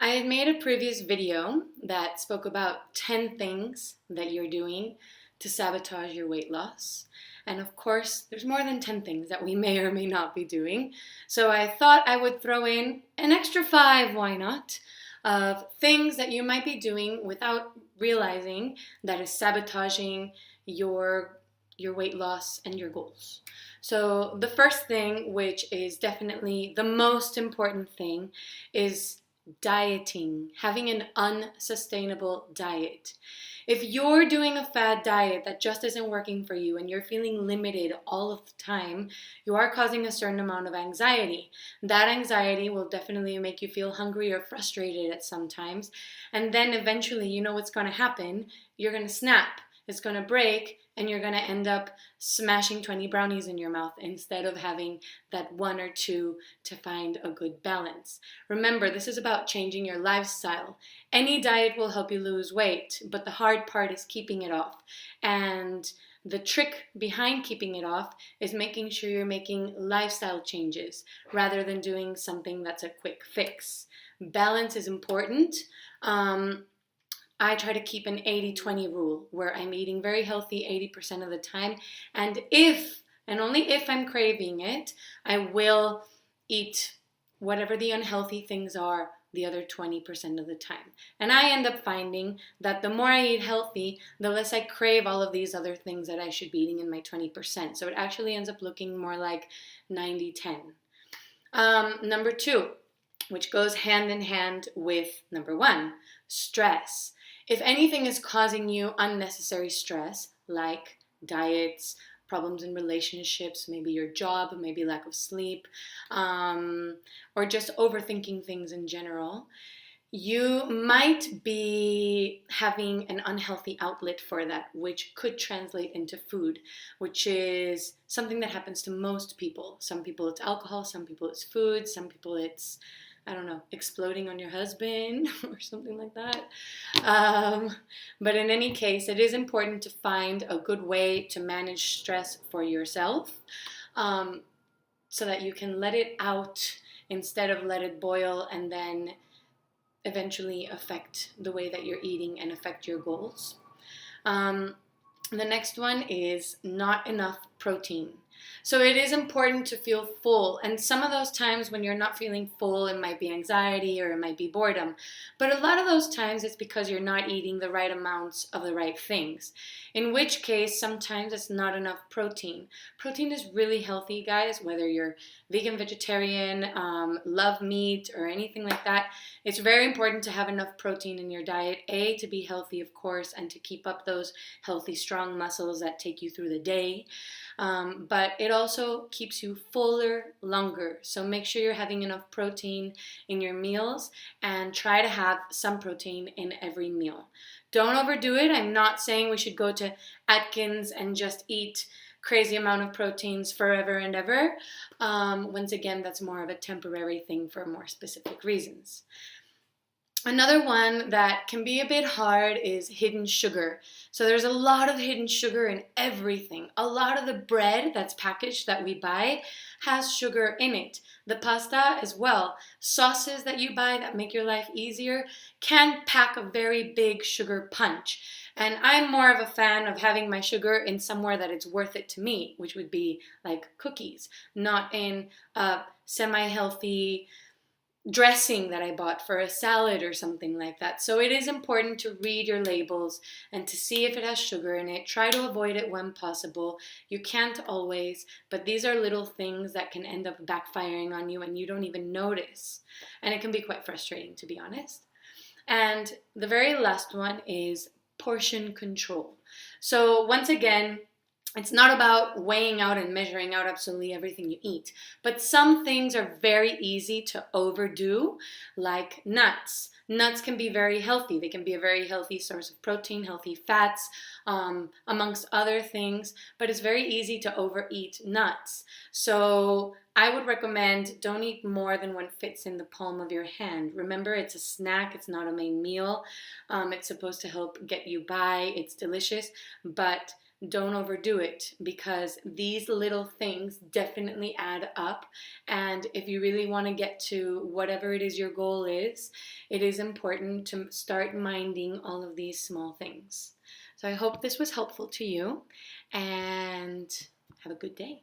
I had made a previous video that spoke about 10 things that you're doing to sabotage your weight loss. And of course, there's more than 10 things that we may or may not be doing. So I thought I would throw in an extra 5, why not, of things that you might be doing without realizing that is sabotaging your weight loss and your goals. So the first thing, which is definitely the most important thing, is dieting, having an unsustainable diet. If you're doing a fad diet that just isn't working for you and you're feeling limited all of the time, you are causing a certain amount of anxiety. That anxiety will definitely make you feel hungry or frustrated at some times. And then eventually, you know what's going to happen? You're going to snap. It's going to break, and you're going to end up smashing 20 brownies in your mouth instead of having that one or two to find a good balance. Remember, this is about changing your lifestyle. Any diet will help you lose weight, but the hard part is keeping it off. And the trick behind keeping it off is making sure you're making lifestyle changes rather than doing something that's a quick fix. Balance is important. I try to keep an 80-20 rule where I'm eating very healthy 80% of the time. And if, and only if I'm craving it, I will eat whatever the unhealthy things are the other 20% of the time. And I end up finding that the more I eat healthy, the less I crave all of these other things that I should be eating in my 20%. So it actually ends up looking more like 90-10. Number 2, which goes hand in hand with number 1, stress. If anything is causing you unnecessary stress, like diets, problems in relationships, maybe your job, maybe lack of sleep, or just overthinking things in general, you might be having an unhealthy outlet for that, which could translate into food, which is something that happens to most people. Some people it's alcohol, some people it's food, some people it's, I don't know, exploding on your husband or something like that. But in any case, it is important to find a good way to manage stress for yourself, so that you can let it out instead of let it boil and then eventually affect the way that you're eating and affect your goals. The next one is not enough protein. So it is important to feel full, and some of those times when you're not feeling full, it might be anxiety or it might be boredom, but a lot of those times it's because you're not eating the right amounts of the right things, in which case sometimes it's not enough protein. Protein is really healthy, guys, whether you're vegan, vegetarian, love meat or anything like that. It's very important to have enough protein in your diet, A, to be healthy, of course, and to keep up those healthy, strong muscles that take you through the day. But it also keeps you fuller longer. So make sure you're having enough protein in your meals and try to have some protein in every meal. Don't overdo it. I'm not saying we should go to Atkins and just eat crazy amount of proteins forever and ever. Once again, that's more of a temporary thing for more specific reasons. Another one that can be a bit hard is hidden sugar. So there's a lot of hidden sugar in everything. A lot of the bread that's packaged that we buy has sugar in it. The pasta as well. Sauces that you buy that make your life easier can pack a very big sugar punch. And I'm more of a fan of having my sugar in somewhere that it's worth it to me, which would be like cookies, not in a semi-healthy dressing that I bought for a salad or something like that. So it is important to read your labels and to see if it has sugar in it. Try to avoid it when possible. You can't always, but these are little things that can end up backfiring on you and you don't even notice. And it can be quite frustrating, to be honest. And the very last one is portion control. So once again, it's not about weighing out and measuring out absolutely everything you eat, but some things are very easy to overdo, like nuts. Nuts can be very healthy. They can be a very healthy source of protein, healthy fats, amongst other things, but it's very easy to overeat nuts. So I would recommend don't eat more than what fits in the palm of your hand. Remember, it's a snack. It's not a main meal. It's supposed to help get you by. It's delicious, but don't overdo it, because these little things definitely add up. And if you really want to get to whatever it is your goal is, it is important to start minding all of these small things. So I hope this was helpful to you, and have a good day.